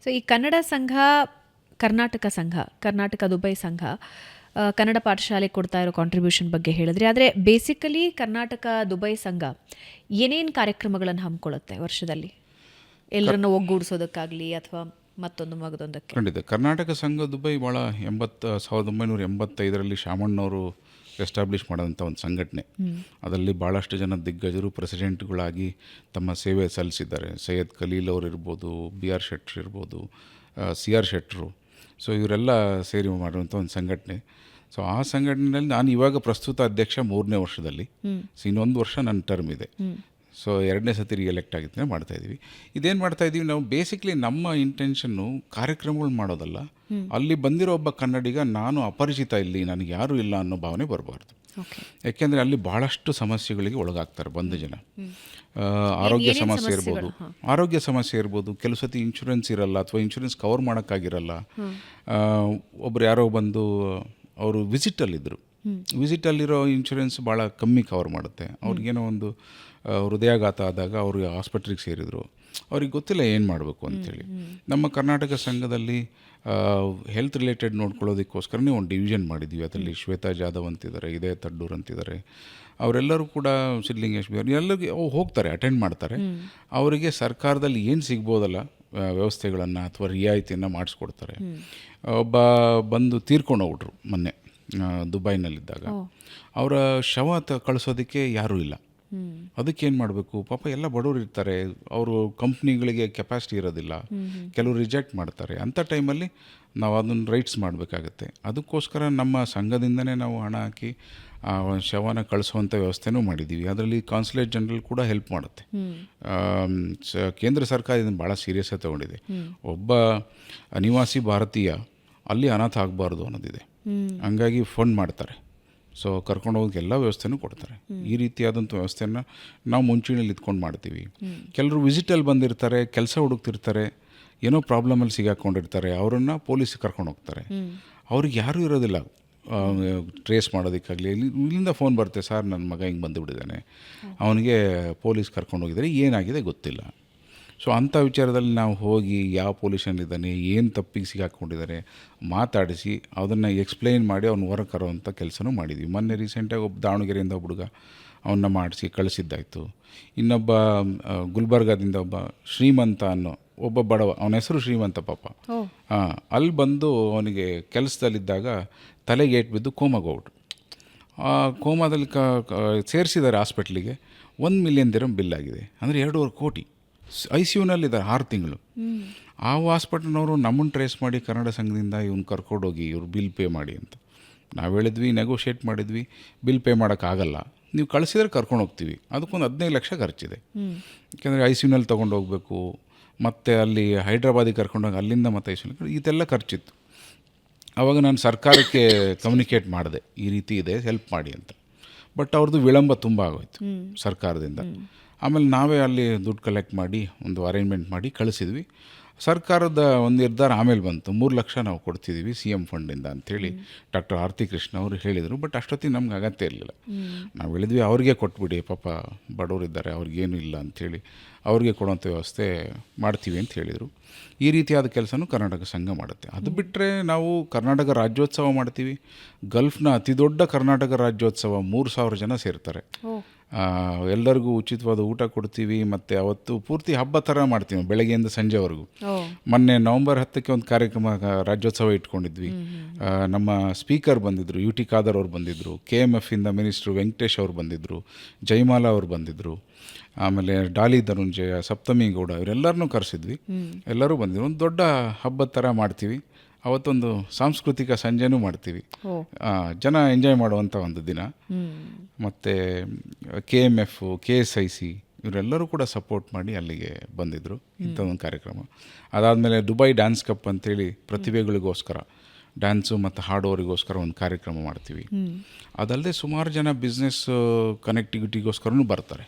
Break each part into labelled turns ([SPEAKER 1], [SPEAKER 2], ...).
[SPEAKER 1] So ಈ ಕನ್ನಡ ಸಂಘ, ಕರ್ನಾಟಕ ಸಂಘ, ಕರ್ನಾಟಕ ದುಬೈ ಸಂಘ ಕನ್ನಡ ಪಾಠಶಾಲೆ ಕೊಡ್ತಾ ಇರೋ ಕಾಂಟ್ರಿಬ್ಯೂಷನ್ ಬಗ್ಗೆ ಹೇಳಿದ್ರಿ. ಆದರೆ ಬೇಸಿಕಲಿ ಕರ್ನಾಟಕ ದುಬೈ ಸಂಘ ಏನೇನು ಕಾರ್ಯಕ್ರಮಗಳನ್ನು ಹಮ್ಮಿಕೊಳ್ಳುತ್ತೆ ವರ್ಷದಲ್ಲಿ, ಎಲ್ಲರನ್ನು ಒಗ್ಗೂಡಿಸೋದಕ್ಕಾಗಲಿ ಅಥವಾ ಮತ್ತೊಂದು ಮಗದೊಂದಕ್ಕೆ?
[SPEAKER 2] ಖಂಡಿತ. ಕರ್ನಾಟಕ ಸಂಘ ದುಬೈ ಭಾಳ 1985ರಲ್ಲಿ ಶಾಮಣ್ಣವರು ಎಸ್ಟಾಬ್ಲಿಷ್ ಮಾಡೋಂಥ ಒಂದು ಸಂಘಟನೆ. ಅದರಲ್ಲಿ ಭಾಳಷ್ಟು ಜನ ದಿಗ್ಗಜರು ಪ್ರೆಸಿಡೆಂಟ್ಗಳಾಗಿ ತಮ್ಮ ಸೇವೆ ಸಲ್ಲಿಸಿದ್ದಾರೆ. ಸೈಯದ್ ಖಲೀಲ್ ಅವರು ಇರ್ಬೋದು, BR ಶೆಟ್ರ್ ಇರ್ಬೋದು, CR ಶೆಟ್ರು. ಸೊ ಇವರೆಲ್ಲ ಸೇರಿ ಮಾಡುವಂಥ ಒಂದು ಸಂಘಟನೆ. ಸೊ ಆ ಸಂಘಟನೆಯಲ್ಲಿ ನಾನು ಇವಾಗ ಪ್ರಸ್ತುತ ಅಧ್ಯಕ್ಷ 3ನೇ ವರ್ಷದಲ್ಲಿ. ಸೊ ಇನ್ನೊಂದು ವರ್ಷ ನನ್ನ ಟರ್ಮ್ ಇದೆ. ಸೊ 2ನೇ ಸತಿ ರಿಎಲೆಕ್ಟ್ ಆಗಿದ್ದೇನೆ, ಮಾಡ್ತಾಯಿದ್ದೀವಿ. ಇದೇನು ಮಾಡ್ತಾಯಿದ್ದೀವಿ ನಾವು, ಬೇಸಿಕ್ಲಿ ನಮ್ಮ ಇಂಟೆನ್ಷನ್ನು ಕಾರ್ಯಕ್ರಮಗಳು ಮಾಡೋದಲ್ಲ. ಅಲ್ಲಿ ಬಂದಿರೋ ಒಬ್ಬ ಕನ್ನಡಿಗ ನಾನು ಅಪರಿಚಿತ, ಇಲ್ಲಿ ನನಗೆ ಯಾರೂ ಇಲ್ಲ ಅನ್ನೋ ಭಾವನೆ ಬರಬಾರ್ದು. ಯಾಕೆಂದರೆ ಅಲ್ಲಿ ಭಾಳಷ್ಟು ಸಮಸ್ಯೆಗಳಿಗೆ ಒಳಗಾಗ್ತಾರೆ ಬಂದ ಜನ. ಆರೋಗ್ಯ ಸಮಸ್ಯೆ ಇರ್ಬೋದು, ಕೆಲವು ಸತಿ ಇನ್ಶೂರೆನ್ಸ್ ಇರಲ್ಲ ಅಥವಾ ಇನ್ಶೂರೆನ್ಸ್ ಕವರ್ ಮಾಡೋಕ್ಕಾಗಿರಲ್ಲ. ಒಬ್ರು ಯಾರೋ ಬಂದು ಅವರು ವಿಸಿಟಲ್ಲಿರೋ ಇನ್ಶೂರೆನ್ಸ್ ಭಾಳ ಕಮ್ಮಿ ಕವರ್ ಮಾಡುತ್ತೆ. ಅವ್ರಿಗೇನೋ ಒಂದು ಹೃದಯಾಘಾತ ಆದಾಗ ಅವರು ಆಸ್ಪತ್ರೆಗೆ ಸೇರಿದರು, ಅವ್ರಿಗೆ ಗೊತ್ತಿಲ್ಲ ಏನು ಮಾಡಬೇಕು ಅಂಥೇಳಿ. ನಮ್ಮ ಕರ್ನಾಟಕ ಸಂಘದಲ್ಲಿ ಹೆಲ್ತ್ ರಿಲೇಟೆಡ್ ನೋಡ್ಕೊಳ್ಳೋದಕ್ಕೋಸ್ಕರನೇ ಒಂದು ಡಿವಿಷನ್ ಮಾಡಿದ್ವಿ. ಅದರಲ್ಲಿ ಶ್ವೇತಾ ಜಾಧವ್ ಅಂತಿದ್ದಾರೆ, ಇದೇ ತಡ್ಡೂರ್ ಅಂತಿದ್ದಾರೆ. ಅವರೆಲ್ಲರೂ ಕೂಡ ಸಿದ್ಧಲಿಂಗೇಶ್ ಬಿಹಾರ್ ಎಲ್ಲರಿಗೆ ಹೋಗ್ತಾರೆ, ಅಟೆಂಡ್ ಮಾಡ್ತಾರೆ. ಅವರಿಗೆ ಸರ್ಕಾರದಲ್ಲಿ ಏನು ಸಿಗ್ಬೋದಲ್ಲ ವ್ಯವಸ್ಥೆಗಳನ್ನು ಅಥವಾ ರಿಯಾಯಿತಿಯನ್ನು ಮಾಡಿಸ್ಕೊಡ್ತಾರೆ. ಒಬ್ಬ ಬಂದು ತೀರ್ಕೊಂಡು ಹೋಗ್ಬಿಟ್ರು ಮೊನ್ನೆ ದುಬೈನಲ್ಲಿದ್ದಾಗ. ಅವರ ಶವ ಕಳಿಸೋದಕ್ಕೆ ಯಾರೂ ಇಲ್ಲ. ಅದಕ್ಕೇನು ಮಾಡಬೇಕು? ಪಾಪ ಎಲ್ಲ ಬಡವರು ಇರ್ತಾರೆ, ಅವರು ಕಂಪ್ನಿಗಳಿಗೆ ಕೆಪಾಸಿಟಿ ಇರೋದಿಲ್ಲ, ಕೆಲವರು ರಿಜೆಕ್ಟ್ ಮಾಡ್ತಾರೆ. ಅಂಥ ಟೈಮಲ್ಲಿ ನಾವು ಅದನ್ನು ರೈಟ್ಸ್ ಮಾಡಬೇಕಾಗತ್ತೆ. ಅದಕ್ಕೋಸ್ಕರ ನಮ್ಮ ಸಂಘದಿಂದನೇ ನಾವು ಹಣ ಹಾಕಿ ಆ ಶವನ ಕಳಿಸುವಂಥ ವ್ಯವಸ್ಥೆನೂ ಮಾಡಿದ್ದೀವಿ. ಅದರಲ್ಲಿ ಕಾನ್ಸುಲೇಟ್ ಜನರಲ್ ಕೂಡ ಹೆಲ್ಪ್ ಮಾಡುತ್ತೆ. ಕೇಂದ್ರ ಸರ್ಕಾರ ಇದನ್ನು ಭಾಳ ಸೀರಿಯಸ್ಸಾಗಿ ತೊಗೊಂಡಿದೆ. ಒಬ್ಬ ಅನಿವಾಸಿ ಭಾರತೀಯ ಅಲ್ಲಿ ಅನಾಥ ಆಗಬಾರ್ದು ಅನ್ನೋದಿದೆ. ಹಂಗಾಗಿ ಫಂಡ್ ಮಾಡ್ತಾರೆ. ಸೊ ಕರ್ಕೊಂಡು ಹೋಗೋಕ್ಕೆ ಎಲ್ಲ ವ್ಯವಸ್ಥೆನೂ ಕೊಡ್ತಾರೆ. ಈ ರೀತಿಯಾದಂಥ ವ್ಯವಸ್ಥೆಯನ್ನು ನಾವು ಮುಂಚೂಣಿಯಲ್ಲಿ ಇದ್ಕೊಂಡು ಮಾಡ್ತೀವಿ. ಕೆಲವರು ವಿಸಿಟಲ್ಲಿ ಬಂದಿರ್ತಾರೆ, ಕೆಲಸ ಹುಡುಕ್ತಿರ್ತಾರೆ, ಏನೋ ಪ್ರಾಬ್ಲಮಲ್ಲಿ ಸಿಗಾಕೊಂಡಿರ್ತಾರೆ, ಅವರನ್ನು ಪೊಲೀಸಿಗೆ ಕರ್ಕೊಂಡು ಹೋಗ್ತಾರೆ. ಅವ್ರಿಗೆ ಯಾರೂ ಇರೋದಿಲ್ಲ ಟ್ರೇಸ್ ಮಾಡೋದಕ್ಕಾಗಲಿ. ಇಲ್ಲಿಂದ ಫೋನ್ ಬರುತ್ತೆ, ಸರ್ ನನ್ನ ಮಗ ಹಿಂಗೆ ಬಂದುಬಿಟ್ಟಿದ್ದಾನೆ, ಅವನಿಗೆ ಪೊಲೀಸ್ ಕರ್ಕೊಂಡು ಹೋಗಿದ್ದಾರೆ, ಏನಾಗಿದೆ ಗೊತ್ತಿಲ್ಲ. ಸೊ ಅಂಥ ವಿಚಾರದಲ್ಲಿ ನಾವು ಹೋಗಿ ಯಾವ ಪೊಲೀಸಲ್ಲಿದ್ದಾನೆ, ಏನು ತಪ್ಪಿಗೆ ಸಿಗಾಕೊಂಡಿದ್ದಾರೆ ಮಾತಾಡಿಸಿ ಅದನ್ನು ಎಕ್ಸ್ಪ್ಲೈನ್ ಮಾಡಿ ಅವ್ನು ಹೊರಗೆ ಕರೋವಂಥ ಕೆಲಸನೂ ಮಾಡಿದ್ವಿ. ಮೊನ್ನೆ ರೀಸೆಂಟಾಗಿ ಒಬ್ಬ ದಾವಣಗೆರೆಯಿಂದ ಒಬ್ಬ ಹುಡುಗ ಅವನ್ನ ಮಾಡಿಸಿ ಕಳಿಸಿದ್ದಾಯಿತು. ಇನ್ನೊಬ್ಬ ಗುಲ್ಬರ್ಗಾದಿಂದ ಒಬ್ಬ ಶ್ರೀಮಂತ ಅನ್ನೋ ಒಬ್ಬ ಬಡವ, ಅವನ ಹೆಸರು ಶ್ರೀಮಂತ ಪಾಪ. ಅಲ್ಲಿ ಬಂದು ಅವನಿಗೆ ಕೆಲಸದಲ್ಲಿದ್ದಾಗ ತಲೆಗೆ ಏಟು ಬಿದ್ದು ಕೋಮಾಗೆ ಹೋಗ್ಬಿಟ್ರು. ಆ ಕೋಮಾದಲ್ಲಿ ಸೇರಿಸಿದ್ದಾರೆ ಹಾಸ್ಪಿಟ್ಲಿಗೆ. 1 ಮಿಲಿಯನ್ ದಿರಂ ಬಿಲ್ ಆಗಿದೆ, ಅಂದರೆ 2.5 ಕೋಟಿ. ICUನಲ್ಲಿದ್ದಾರೆ 6 ತಿಂಗಳು. ಆ ಹಾಸ್ಪಿಟಲ್ನವರು ನಮ್ಮನ್ನು ಟ್ರೇಸ್ ಮಾಡಿ ಕನ್ನಡ ಸಂಘದಿಂದ ಇವ್ನು ಕರ್ಕೊಂಡೋಗಿ ಇವ್ರು ಬಿಲ್ ಪೇ ಮಾಡಿ ಅಂತ ನಾವು ಹೇಳಿದ್ವಿ, ನೆಗೋಷಿಯೇಟ್ ಮಾಡಿದ್ವಿ. ಬಿಲ್ ಪೇ ಮಾಡೋಕ್ಕಾಗಲ್ಲ, ನೀವು ಕಳಿಸಿದ್ರೆ ಕರ್ಕೊಂಡು ಹೋಗ್ತೀವಿ. ಅದಕ್ಕೊಂದು 15 ಲಕ್ಷ ಖರ್ಚಿದೆ. ಯಾಕೆಂದರೆ ICUನಲ್ಲಿ ತೊಗೊಂಡು ಹೋಗಬೇಕು, ಮತ್ತು ಅಲ್ಲಿ ಹೈದ್ರಾಬಾದಿಗೆ ಕರ್ಕೊಂಡೋಗಿ ಅಲ್ಲಿಂದ ಮತ್ತು ICU ಇದೆಲ್ಲ ಖರ್ಚಿತ್ತು. ಆವಾಗ ನಾನು ಸರ್ಕಾರಕ್ಕೆ ಕಮ್ಯುನಿಕೇಟ್ ಮಾಡಿದೆ, ಈ ರೀತಿ ಇದೆ, ಹೆಲ್ಪ್ ಮಾಡಿ ಅಂತ. ಬಟ್ ಅವ್ರದ್ದು ವಿಳಂಬ ತುಂಬ ಆಗೋಯ್ತು ಸರ್ಕಾರದಿಂದ. ಆಮೇಲೆ ನಾವೇ ಅಲ್ಲಿ ದುಡ್ಡು ಕಲೆಕ್ಟ್ ಮಾಡಿ ಒಂದು ಅರೇಂಜ್ಮೆಂಟ್ ಮಾಡಿ ಕಳಿಸಿದ್ವಿ. ಸರ್ಕಾರದ ಒಂದು ನಿರ್ಧಾರ ಆಮೇಲೆ ಬಂತು, 3 ಲಕ್ಷ ನಾವು ಕೊಡ್ತಿದ್ದೀವಿ CM ಫಂಡಿಂದ ಅಂಥೇಳಿ ಡಾಕ್ಟರ್ ಆರತಿ ಕೃಷ್ಣ ಅವರು ಹೇಳಿದರು. ಬಟ್ ಅಷ್ಟೊತ್ತಿಗೆ ನಮ್ಗೆ ಅಗತ್ಯ ಇರಲಿಲ್ಲ. ನಾವು ಹೇಳಿದ್ವಿ ಅವ್ರಿಗೆ ಕೊಟ್ಬಿಡಿ, ಪಾಪ ಬಡವರಿದ್ದಾರೆ, ಅವ್ರಿಗೇನು ಇಲ್ಲ ಅಂಥೇಳಿ ಅವ್ರಿಗೆ ಕೊಡುವಂಥ ವ್ಯವಸ್ಥೆ ಮಾಡ್ತೀವಿ ಅಂತ ಹೇಳಿದರು. ಈ ರೀತಿಯಾದ ಕೆಲಸನೂ ಕರ್ನಾಟಕ ಸಂಘ ಮಾಡುತ್ತೆ. ಅದು ಬಿಟ್ಟರೆ ನಾವು ಕರ್ನಾಟಕ ರಾಜ್ಯೋತ್ಸವ ಮಾಡ್ತೀವಿ. ಗಲ್ಫ್ನ ಅತಿ ದೊಡ್ಡ ಕರ್ನಾಟಕ ರಾಜ್ಯೋತ್ಸವ, 3,000 ಜನ ಸೇರ್ತಾರೆ. ಎಲ್ಲರಿಗೂ ಉಚಿತವಾದ ಊಟ ಕೊಡ್ತೀವಿ. ಮತ್ತು ಅವತ್ತು ಪೂರ್ತಿ ಹಬ್ಬ ಥರ ಮಾಡ್ತೀವಿ, ಬೆಳಗ್ಗೆಯಿಂದ ಸಂಜೆವರೆಗೂ. ಮೊನ್ನೆ ನವಂಬರ್ 10ಕ್ಕೆ ಒಂದು ಕಾರ್ಯಕ್ರಮ ರಾಜ್ಯೋತ್ಸವ ಇಟ್ಕೊಂಡಿದ್ವಿ. ನಮ್ಮ ಸ್ಪೀಕರ್ ಬಂದಿದ್ದರು, UT ಖಾದರ್ ಅವ್ರು ಬಂದಿದ್ದರು, KMFಯಿಂದ ಮಿನಿಸ್ಟ್ರು ವೆಂಕಟೇಶ್ ಅವ್ರು ಬಂದಿದ್ದರು, ಜಯಮಾಲಾ ಅವ್ರು ಬಂದಿದ್ದರು, ಆಮೇಲೆ ಡಾಲಿ ಧನುಂಜಯ, ಸಪ್ತಮಿ ಗೌಡ, ಇವರೆಲ್ಲರನ್ನೂ ಕರೆಸಿದ್ವಿ. ಎಲ್ಲರೂ ಬಂದಿದ್ರು. ಒಂದು ದೊಡ್ಡ ಹಬ್ಬದ ಥರ ಮಾಡ್ತೀವಿ. ಅವತ್ತೊಂದು ಸಾಂಸ್ಕೃತಿಕ ಸಂಜೆನೂ ಮಾಡ್ತೀವಿ, ಜನ ಎಂಜಾಯ್ ಮಾಡುವಂಥ ಒಂದು ದಿನ. ಮತ್ತು KMF, KSIC ಇವರೆಲ್ಲರೂ ಕೂಡ ಸಪೋರ್ಟ್ ಮಾಡಿ ಅಲ್ಲಿಗೆ ಬಂದಿದ್ದರು. ಇಂಥ ಒಂದು ಕಾರ್ಯಕ್ರಮ. ಅದಾದಮೇಲೆ ದುಬೈ ಡ್ಯಾನ್ಸ್ ಕಪ್ ಅಂತೇಳಿ ಪ್ರತಿಭೆಗಳಿಗೋಸ್ಕರ ಡ್ಯಾನ್ಸು ಮತ್ತು ಹಾಡೋರಿಗೋಸ್ಕರ ಒಂದು ಕಾರ್ಯಕ್ರಮ ಮಾಡ್ತೀವಿ. ಅದಲ್ಲದೆ ಸುಮಾರು ಜನ ಬಿಸ್ನೆಸ್ ಕನೆಕ್ಟಿವಿಟಿಗೋಸ್ಕರನೂ ಬರ್ತಾರೆ.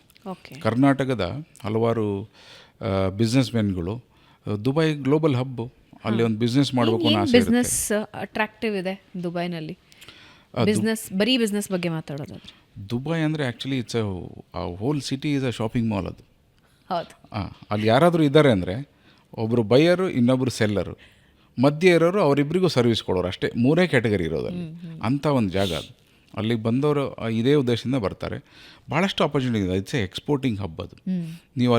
[SPEAKER 2] ಕರ್ನಾಟಕದ ಹಲವಾರು ಬಿಸ್ನೆಸ್ ಮೆನ್ಗಳು ದುಬೈ ಗ್ಲೋಬಲ್ ಹಬ್ಬು, ಅಲ್ಲಿ ಒಂದು ಬಿಸ್ನೆಸ್ ಮಾಡಬೇಕು ಅನ್ನೋ ಆಸೆ ಇರುತ್ತೆ.
[SPEAKER 1] ಬಿಸ್ನೆಸ್ ಅಟ್ರಾಕ್ಟಿವ್ ಇದೆ ದುಬೈನಲ್ಲಿ? ಬಿಸ್ನೆಸ್, ಬರೀ ಬಿಸ್ನೆಸ್ ಬಗ್ಗೆ ಮಾತಾಡೋದಾದ್ರೆ
[SPEAKER 2] ದುಬೈ ಅಂದರೆ actually it's whole city is a shopping mall. ಅದು
[SPEAKER 1] ಹೌದು.
[SPEAKER 2] ಅಲ್ಲಿ ಯಾರಾದರೂ ಇದ್ದಾರೆ ಅಂದರೆ ಒಬ್ಬರು ಬೈಯರು, ಇನ್ನೊಬ್ಬರು ಸೆಲ್ಲರು, ಮಧ್ಯೆ ಇರೋರು ಅವರಿಬ್ಬರಿಗೂ ಸರ್ವಿಸ್ ಕೊಡೋರು, ಅಷ್ಟೇ 3 ಕ್ಯಾಟಗರಿ ಇರೋದಲ್ಲಿ. ಅಂಥ ಒಂದು ಜಾಗ ಅದು. ಅಲ್ಲಿಗೆ ಬಂದವರು ಇದೇ ಉದ್ದೇಶದಿಂದ ಬರ್ತಾರೆ. ಭಾಳಷ್ಟು ಆಪರ್ಚುನಿಟಿ ಇದೆ. ಇಟ್ಸ್ ಎಕ್ಸ್ಪೋರ್ಟಿಂಗ್ ಹಬ್ ಅದು. ನೀವು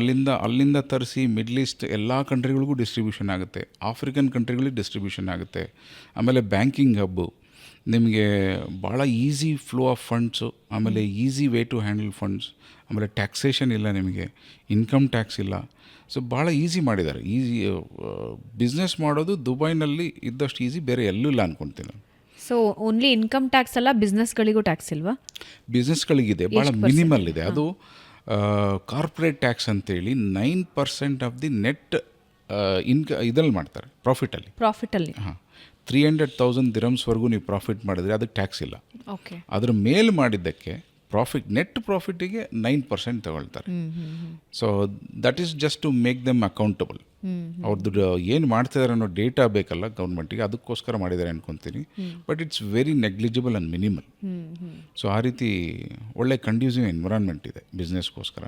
[SPEAKER 2] ಅಲ್ಲಿಂದ ತರಿಸಿ ಮಿಡ್ಲ್ ಈಸ್ಟ್ ಎಲ್ಲ ಕಂಟ್ರಿಗಳಿಗೂ ಡಿಸ್ಟ್ರಿಬ್ಯೂಷನ್ ಆಗುತ್ತೆ, ಆಫ್ರಿಕನ್ ಕಂಟ್ರಿಗಳಿಗೆ ಡಿಸ್ಟ್ರಿಬ್ಯೂಷನ್ ಆಗುತ್ತೆ. ಆಮೇಲೆ ಬ್ಯಾಂಕಿಂಗ್ ಹಬ್ಬು, ನಿಮಗೆ ಭಾಳ ಈಸಿ ಫ್ಲೋ ಆಫ್ ಫಂಡ್ಸು, ಆಮೇಲೆ easy way to handle funds, ಆಮೇಲೆ ಟ್ಯಾಕ್ಸೇಷನ್ ಇಲ್ಲ, ನಿಮಗೆ ಇನ್ಕಮ್ ಟ್ಯಾಕ್ಸ್ ಇಲ್ಲ. ಸೊ ಭಾಳ ಈಸಿ ಮಾಡಿದ್ದಾರೆ. ಈಸಿ ಬಿಸ್ನೆಸ್ ಮಾಡೋದು ದುಬೈನಲ್ಲಿ ಇದ್ದಷ್ಟು ಈಸಿ ಬೇರೆ ಎಲ್ಲೂ ಇಲ್ಲ ಅಂದ್ಕೊಳ್ತೀನಿ ನಾನು.
[SPEAKER 1] ಸೊ ಓನ್ಲಿ ಇನ್ಕಮ್ ಟ್ಯಾಕ್ಸ್ ಅಲ್ಲ, ಬಿಸ್ನೆಸ್ಗಳಿಗೂ ಟ್ಯಾಕ್ಸ್ ಇಲ್ವಾ?
[SPEAKER 2] ಬಿಸ್ನೆಸ್ಗಳಿಗಿದೆ, ಭಾಳ ಮಿನಿಮಲ್ ಇದೆ. ಅದು ಕಾರ್ಪೊರೇಟ್ ಟ್ಯಾಕ್ಸ್ ಅಂತೇಳಿ 9% ಆಫ್ ದಿ ನೆಟ್ ಇದ್ರಲ್ಲಿ ಮಾಡ್ತಾರೆ, ಪ್ರಾಫಿಟಲ್ಲಿ. ಹಾಂ, 300,000 ದಿರಮ್ಸ್ವರೆಗೂ ನೀವು ಪ್ರಾಫಿಟ್ ಮಾಡಿದ್ರೆ ಅದಕ್ಕೆ ಟ್ಯಾಕ್ಸ್ ಇಲ್ಲ.
[SPEAKER 1] ಓಕೆ.
[SPEAKER 2] ಅದ್ರ ಮೇಲೆ ಮಾಡಿದ್ದಕ್ಕೆ ನೆಟ್ ಪ್ರಾಫಿಟಿಗೆ 9% ತಗೊಳ್ತಾರೆ. So that is just to make them accountable. ಅವ್ರದ್ದು ಏನು ಮಾಡ್ತಿದ್ದಾರೆ ಅನ್ನೋ ಡೇಟಾ ಬೇಕಲ್ಲ ಗೌರ್ಮೆಂಟಿಗೆ, ಅದಕ್ಕೋಸ್ಕರ ಮಾಡಿದ್ದಾರೆ ಅನ್ಕೊತೀನಿ. But it's very negligible and minimal. So ಆ ರೀತಿ ಒಳ್ಳೆ ಕಂಡ್ಯೂಸಿವ್ ಎನ್ವಿರಾನ್ಮೆಂಟ್ ಇದೆ ಬಿಸ್ನೆಸ್ಗೋಸ್ಕರ.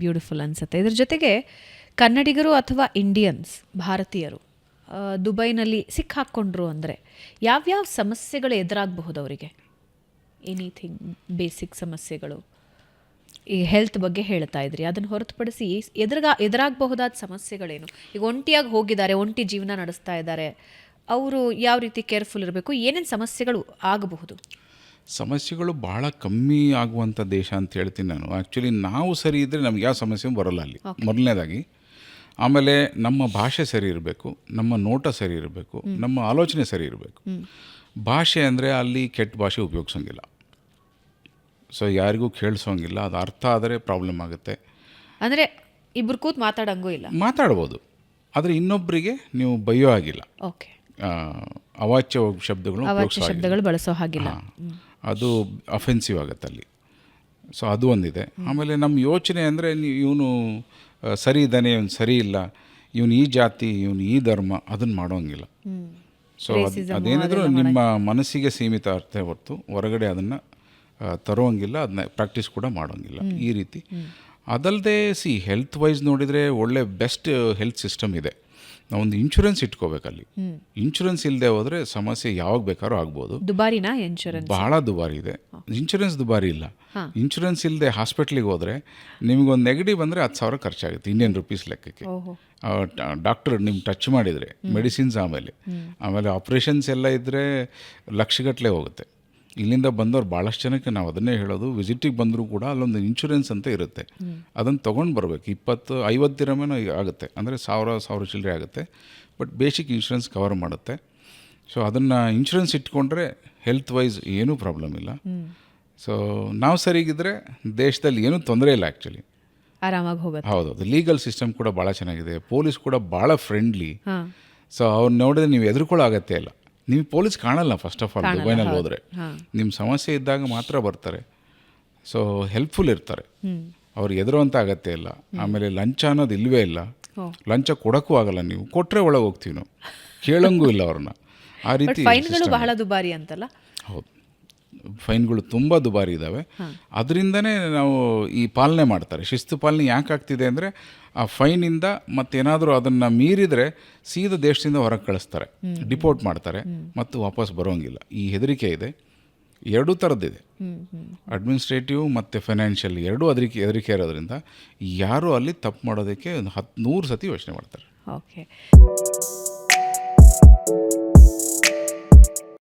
[SPEAKER 1] ಬ್ಯೂಟಿಫುಲ್ ಅನಿಸುತ್ತೆ. ಇದ್ರ ಜೊತೆಗೆ ಕನ್ನಡಿಗರು ಅಥವಾ ಇಂಡಿಯನ್ಸ್, ಭಾರತೀಯರು ದುಬೈನಲ್ಲಿ ಸಿಕ್ಕಾಕ್ಕೊಂಡ್ರು ಅಂದರೆ ಯಾವ್ಯಾವ ಸಮಸ್ಯೆಗಳು ಎದುರಾಗಬಹುದು ಅವರಿಗೆ? ಎನಿಥಿಂಗ್ ಬೇಸಿಕ್ ಸಮಸ್ಯೆಗಳು. ಈಗ ಹೆಲ್ತ್ ಬಗ್ಗೆ ಹೇಳ್ತಾ ಇದ್ರಿ, ಅದನ್ನು ಹೊರತುಪಡಿಸಿ ಎದುರಾಗಬಹುದಾದ ಸಮಸ್ಯೆಗಳೇನು? ಈಗ ಒಂಟಿಯಾಗಿ ಹೋಗಿದ್ದಾರೆ, ಒಂಟಿ ಜೀವನ ನಡೆಸ್ತಾ ಇದ್ದಾರೆ, ಅವರು ಯಾವ ರೀತಿ ಕೇರ್ಫುಲ್ ಇರಬೇಕು? ಏನೇನು ಸಮಸ್ಯೆಗಳು ಆಗಬಹುದು?
[SPEAKER 2] ಸಮಸ್ಯೆಗಳು ಭಾಳ ಕಮ್ಮಿ ಆಗುವಂಥ ದೇಶ ಅಂತ ಹೇಳ್ತೀನಿ ನಾನು. ಆ್ಯಕ್ಚುಲಿ ನಾವು ಸರಿ ಇದ್ದರೆ ನಮ್ಗೆ ಯಾವ ಸಮಸ್ಯೆ ಬರೋಲ್ಲ ಅಲ್ಲಿ, ಮೊದಲನೇದಾಗಿ. ಆಮೇಲೆ ನಮ್ಮ ಭಾಷೆ ಸರಿ ಇರಬೇಕು, ನಮ್ಮ ನೋಟ ಸರಿ ಇರಬೇಕು, ನಮ್ಮ ಆಲೋಚನೆ ಸರಿ ಇರಬೇಕು. ಭಾಷೆ ಅಂದರೆ ಅಲ್ಲಿ ಕೆಟ್ಟ ಭಾಷೆ ಉಪಯೋಗಿಸೋಂಗಿಲ್ಲ, ಸೊ ಯಾರಿಗೂ ಕೇಳಿಸೋಂಗಿಲ್ಲ. ಅದು ಅರ್ಥ ಆದರೆ ಪ್ರಾಬ್ಲಮ್ ಆಗುತ್ತೆ.
[SPEAKER 1] ಅಂದರೆ ಇಬ್ಬರು ಕೂತು ಮಾತಾಡೋಂಗೂ ಇಲ್ಲ.
[SPEAKER 2] ಮಾತಾಡ್ಬೋದು, ಆದರೆ ಇನ್ನೊಬ್ಬರಿಗೆ ನೀವು ಬೈಯೋ ಆಗಿಲ್ಲ.
[SPEAKER 1] ಓಕೆ.
[SPEAKER 2] ಅವಾಚ್ಯ ಶಬ್ದಗಳು
[SPEAKER 1] ಬಳಸೋ ಹಾಗಿಲ್ಲ.
[SPEAKER 2] ಅದು ಅಫೆನ್ಸಿವ್ ಆಗುತ್ತೆ ಅಲ್ಲಿ. ಸೊ ಅದು ಒಂದಿದೆ. ಆಮೇಲೆ ನಮ್ಮ ಯೋಚನೆ ಅಂದರೆ ಇವನು ಸರಿ ಇದ್ದಾನೆ, ಇವನು ಸರಿ ಇಲ್ಲ, ಇವನು ಈ ಜಾತಿ, ಇವನು ಈ ಧರ್ಮ, ಅದನ್ನು ಮಾಡೋಂಗಿಲ್ಲ. ಸೊ ಅದೇನಿದ್ರು ನಿಮ್ಮ ಮನಸ್ಸಿಗೆ ಸೀಮಿತ ಅರ್ಥ ಹೊರತು ಹೊರಗಡೆ ಅದನ್ನು ತರೋಂಗಿಲ್ಲ, ಅದನ್ನ ಪ್ರಾಕ್ಟೀಸ್ ಕೂಡ ಮಾಡೋಂಗಿಲ್ಲ, ಈ ರೀತಿ. ಅದಲ್ಲದೆ ಹೆಲ್ತ್ ವೈಸ್ ನೋಡಿದರೆ ಒಳ್ಳೆ ಬೆಸ್ಟ್ ಹೆಲ್ತ್ ಸಿಸ್ಟಮ್ ಇದೆ. ನಾವೊಂದು ಇನ್ಶೂರೆನ್ಸ್ ಇಟ್ಕೋಬೇಕಲ್ಲಿ. ಇನ್ಶೂರೆನ್ಸ್ ಇಲ್ಲದೆ ಹೋದರೆ ಸಮಸ್ಯೆ ಯಾವಾಗ ಬೇಕಾದ್ರೂ ಆಗ್ಬೋದು.
[SPEAKER 1] ದುಬಾರಿನಾ ಇನ್ಶೂರೆನ್ಸ್?
[SPEAKER 2] ಭಾಳ ದುಬಾರಿ ಇದೆ. ಇನ್ಶೂರೆನ್ಸ್ ದುಬಾರಿ ಇಲ್ಲ. ಇನ್ಶೂರೆನ್ಸ್ ಇಲ್ಲದೆ ಹಾಸ್ಪಿಟ್ಲಿಗೆ ಹೋದರೆ ನಿಮಗೊಂದು ನೆಗಟಿವ್ ಬಂದರೆ 10,000 ಖರ್ಚಾಗುತ್ತೆ ಇಂಡಿಯನ್ ರುಪೀಸ್ ಲೆಕ್ಕಕ್ಕೆ. ಡಾಕ್ಟರ್ ನಿಮ್ಮ ಟಚ್ ಮಾಡಿದರೆ, ಮೆಡಿಸಿನ್ಸ್, ಆಮೇಲೆ ಆಪ್ರೇಷನ್ಸ್ ಎಲ್ಲ ಇದ್ದರೆ ಲಕ್ಷಗಟ್ಟಲೆ ಹೋಗುತ್ತೆ. ಇಲ್ಲಿಂದ ಬಂದವ್ರು ಭಾಳಷ್ಟು ಜನಕ್ಕೆ ನಾವು ಅದನ್ನೇ ಹೇಳೋದು, ವಿಸಿಟಿಗೆ ಬಂದರೂ ಕೂಡ ಅಲ್ಲೊಂದು ಇನ್ಶೂರೆನ್ಸ್ ಅಂತ ಇರುತ್ತೆ, ಅದನ್ನು ತೊಗೊಂಡು ಬರಬೇಕು. 20-50 ದಿರಮೇನೋ ಆಗುತ್ತೆ, ಅಂದರೆ 1,000 ಚಿಲ್ಲರೆ ಆಗುತ್ತೆ. ಬಟ್ ಬೇಸಿಕ್ ಇನ್ಶೂರೆನ್ಸ್ ಕವರ್ ಮಾಡುತ್ತೆ. ಸೊ ಅದನ್ನು ಇನ್ಶೂರೆನ್ಸ್ ಇಟ್ಕೊಂಡ್ರೆ ಹೆಲ್ತ್ ವೈಸ್ ಏನೂ ಪ್ರಾಬ್ಲಮ್ ಇಲ್ಲ. ಸೊ ನಾವು ಸರಿಗಿದ್ರೆ ದೇಶದಲ್ಲಿ ಏನೂ ತೊಂದರೆ ಇಲ್ಲ, ಆ್ಯಕ್ಚುಲಿ
[SPEAKER 1] ಆರಾಮಾಗಿ ಹೋಗುತ್ತೆ.
[SPEAKER 2] ಹೌದು, ಲೀಗಲ್ ಸಿಸ್ಟಮ್ ಕೂಡ ಭಾಳ ಚೆನ್ನಾಗಿದೆ, ಪೊಲೀಸ್ ಕೂಡ ಭಾಳ ಫ್ರೆಂಡ್ಲಿ. ಸೊ ಅವ್ರು ನೋಡಿದ್ರೆ ನೀವು ಹೆದರ್ಕೊಳ್ಳೋ ಅಗತ್ಯ ಇಲ್ಲ. ನೀವು ಪೊಲೀಸ್ ಕಾಣಲ್ಲ ಫಸ್ಟ್ ಆಫ್ ಆಲ್ ದುಬೈನಲ್ಲಿ ಹೋದರೆ. ನಿಮ್ಮ ಸಮಸ್ಯೆ ಇದ್ದಾಗ ಮಾತ್ರ ಬರ್ತಾರೆ. ಸೊ ಹೆಲ್ಪ್ಫುಲ್ ಇರ್ತಾರೆ, ಅವ್ರಿಗೆ ಎದುರುವಂಥ ಅಗತ್ಯ ಇಲ್ಲ. ಆಮೇಲೆ ಲಂಚ ಅನ್ನೋದು ಇಲ್ಲವೇ ಇಲ್ಲ, ಲಂಚ ಕೊಡೋಕ್ಕೂ ಆಗಲ್ಲ. ನೀವು ಕೊಟ್ಟರೆ ಒಳಗೆ ಹೋಗ್ತೀವಿ ನಾವು, ಕೇಳಂಗೂ ಇಲ್ಲ ಅವ್ರನ್ನ. ಆ ರೀತಿ
[SPEAKER 1] ಫೈನ್ಗಳು ಬಹಳ ದುಬಾರಿ ಅಂತಲ್ಲ? ಹೌದು,
[SPEAKER 2] ಫೈನ್ಗಳು ತುಂಬ ದುಬಾರಿ ಇದ್ದಾವೆ. ಅದರಿಂದನೇ ನಾವು ಈ ಪಾಲನೆ ಮಾಡ್ತಾರೆ. ಶಿಸ್ತು ಪಾಲನೆ ಯಾಕೆ ಆಗ್ತಿದೆ ಅಂದರೆ ಆ ಫೈನಿಂದ ಮತ್ತೇನಾದರೂ ಅದನ್ನು ಮೀರಿದರೆ ಸೀದಾ ದೇಶದಿಂದ ಹೊರಗೆ ಕಳಿಸ್ತಾರೆ, ಡಿಪೋರ್ಟ್ ಮಾಡ್ತಾರೆ, ಮತ್ತು ವಾಪಸ್ ಬರೋಂಗಿಲ್ಲ. ಈ ಹೆದರಿಕೆ ಇದೆ. ಎರಡೂ ಥರದ್ದಿದೆ, ಅಡ್ಮಿನಿಸ್ಟ್ರೇಟಿವ್ ಮತ್ತು ಫೈನಾನ್ಷಿಯಲ್ ಎರಡೂ ಹೆದರಿಕೆ ಇರೋದ್ರಿಂದ ಯಾರೂ ಅಲ್ಲಿ ತಪ್ಪು ಮಾಡೋದಕ್ಕೆ 100 ಸತಿ ಯೋಚನೆ ಮಾಡ್ತಾರೆ.
[SPEAKER 1] ಓಕೆ.